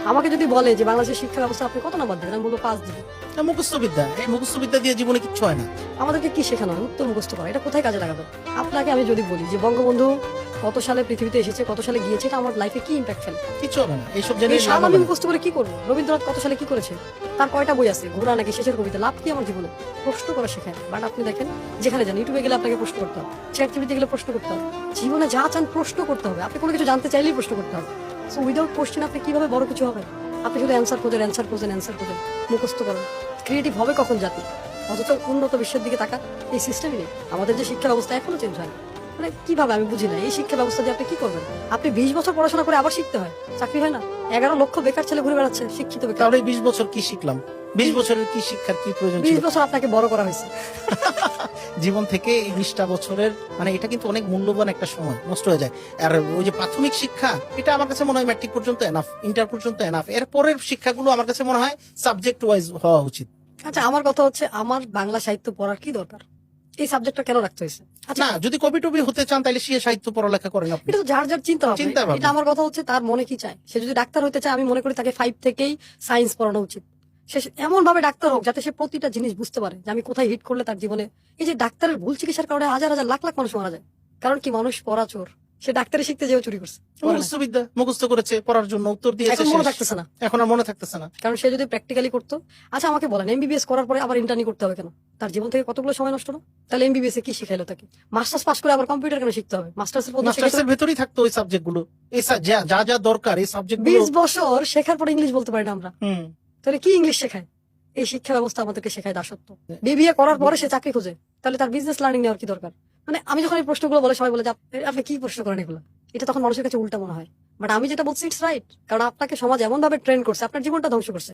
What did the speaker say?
আমাকে যদি বলে যে বাংলাদেশের শিক্ষা ব্যবস্থা আপনি কত নাম্বার দেবেন, আমি বলবো 5 দিবেন। মুখস্থ বিদ্যা, এই মুখস্থ বিদ্যা দিয়ে জীবনে কিচ্ছু হয় না। আমাদেরকে কি শেখানো হয়? উত্তর মুখস্থ করা। এটা কোথায় কাজে লাগাবে? আপনাকে আমি যদি বলি যে বঙ্গবন্ধু কত সালে পৃথিবীতে এসেছে, কত সালে গিয়েছে, এটা আমার লাইফে কি ইম্প্যাক্ট ফেলে? কিচ্ছু হবে না এইসব জেনে এই সাল আমি মুখস্থ করে কি করবো? রবীন্দ্রনাথ কত সালে কি করেছে, তার কয়টা বই আছে, ঘোড়া নাকি শেষের কবিতা, লাভ কি আমার জীবনে? প্রশ্ন করা শেখায়। বাট আপনি দেখেন, যেখানে যান, ইউটিউবে গেলে আপনাকে প্রশ্ন করতে হবে, চ্যাটজিপিটিতে গেলে প্রশ্ন করতে হবে, জীবনে যা চান প্রশ্ন করতে হবে। আপনি কোনো কিছু জানতে চাইলেই প্রশ্ন করতে হবে। সো উইদাউট কোশ্চেন আপনি কিভাবে বড় কিছু হবে? আপনি শুধু অ্যান্সার খোঁজেন, মুখস্থ করেন। ক্রিয়েটিভ হবে কখন জাতি? অথচ উন্নত বিশ্বের দিকে তাকান, এই সিস্টেমই নেই। আমাদের যে শিক্ষা ব্যবস্থা এখনো চেঞ্জ হয়, মানে কিভাবে আমি বুঝি না। এই শিক্ষা ব্যবস্থা দিয়ে আপনি কি করবেন? আপনি 20 বছর পড়াশোনা করে আবার শিখতে হয়, চাকরি হয় না। 11 লক্ষ বেকার ছেলে ঘুরে বেড়াচ্ছে, শিক্ষিত বেকার। তাহলে 20 বছর কি শিখলাম? 20 বছরের কি শিক্ষার কি প্রয়োজন 20 ছিল? বছর আপনাকে বড় করা হয়েছে। জীবন থেকে এই 20টা বছরের মানে এটা কিন্তু অনেক মূল্যবান একটা সময় নষ্ট হয়ে যায়। আর ওই যে প্রাথমিক শিক্ষা, এটা আমার কাছে মনে হয় ম্যাট্রিক পর্যন্ত এনাফ, ইন্টার পর্যন্ত এনাফ। এর পরের শিক্ষাগুলো আমার কাছে মনে হয় সাবজেক্ট ওয়াইজ হওয়া উচিত। আচ্ছা, আমার কথা হচ্ছে, আমার বাংলা সাহিত্য পড়ার কি দরকার? এই সাবজেক্টটা কেন রাখতে হয়েছে? আচ্ছা, না, যদি কবি টবি হতে চান তাহলে সে সাহিত্য পড়ালেখা করেন আপনি। এটা তো যার যার চিন্তা চিন্তা ভাবনা। ভাবনা। এটা আমার কথা হচ্ছে, তার মনে কি চায়। সে যদি ডাক্তার হতে চায়, আমি মনে করি তাকে 5 থেকেই সায়েন্স পড়ানো উচিত। সে এমন ভাবে ডাক্তার হোক যাতে সে প্রতিটা জিনিস বুঝতে পারে যে আমি কোথায় হিট করলে তার জীবনে। এই যে ডাক্তারের ভুল চিকিৎসার কারণে হাজার হাজার লাখ লাখ মানুষ মারা যায়, কারণ কি? মানুষ পড়া চোর। সে ডাক্তারি শিখতে যেও চুরি করছে, মুখস্থ বিদ্যা মুখস্থ করেছে, পড়ার জন্য উত্তর দিয়েছে, এখন মনে শেষ। থাকতেছে না। এখন আর মনে থাকতেছে না। কারণ সে যদি প্র্যাকটিক্যালি করতো। আচ্ছা আমাকে বলেন, এমবিবিএস করার পরে আবার ইন্টার্নি করতে হবে কেন? তার জীবন থেকে কতগুলো সময় নষ্ট না? তাহলে এমবিবিএস এ কি শিখাইলো তাকে? মাস্টার্স পাস করে আবার কম্পিউটার কেন শিখতে হবে? মাস্টার্সের ভেতরেই থাকতো ওই সাবজেক্ট গুলো, এই যা যা যা দরকার এই সাবজেক্ট গুলো। 20 বছর শেখার পরে ইংলিশ বলতে পারি না আমরা, হুম। তাহলে কি ইংলিশ শেখায়? এই শিক্ষা ব্যবস্থা আমাদেরকে শেখায় দাসত্ব। বিবিএ করার পরে সে চাকরি খোঁজে, তাহলে তার বিজনেস লার্নিং নেওয়ার কি দরকার? মানে আমি যখন এই প্রশ্নগুলো বলে, সবাই বলে যে আপনি কি প্রশ্ন করেন এগুলো? এটা তখন মানুষের কাছে উল্টা মনে হয়। বাট আমি যেটা বলছি ইটস রাইট, কারণ আপনাকে সমাজ এমন ভাবে ট্রেন করছে, আপনার জীবনটা ধ্বংস করছে।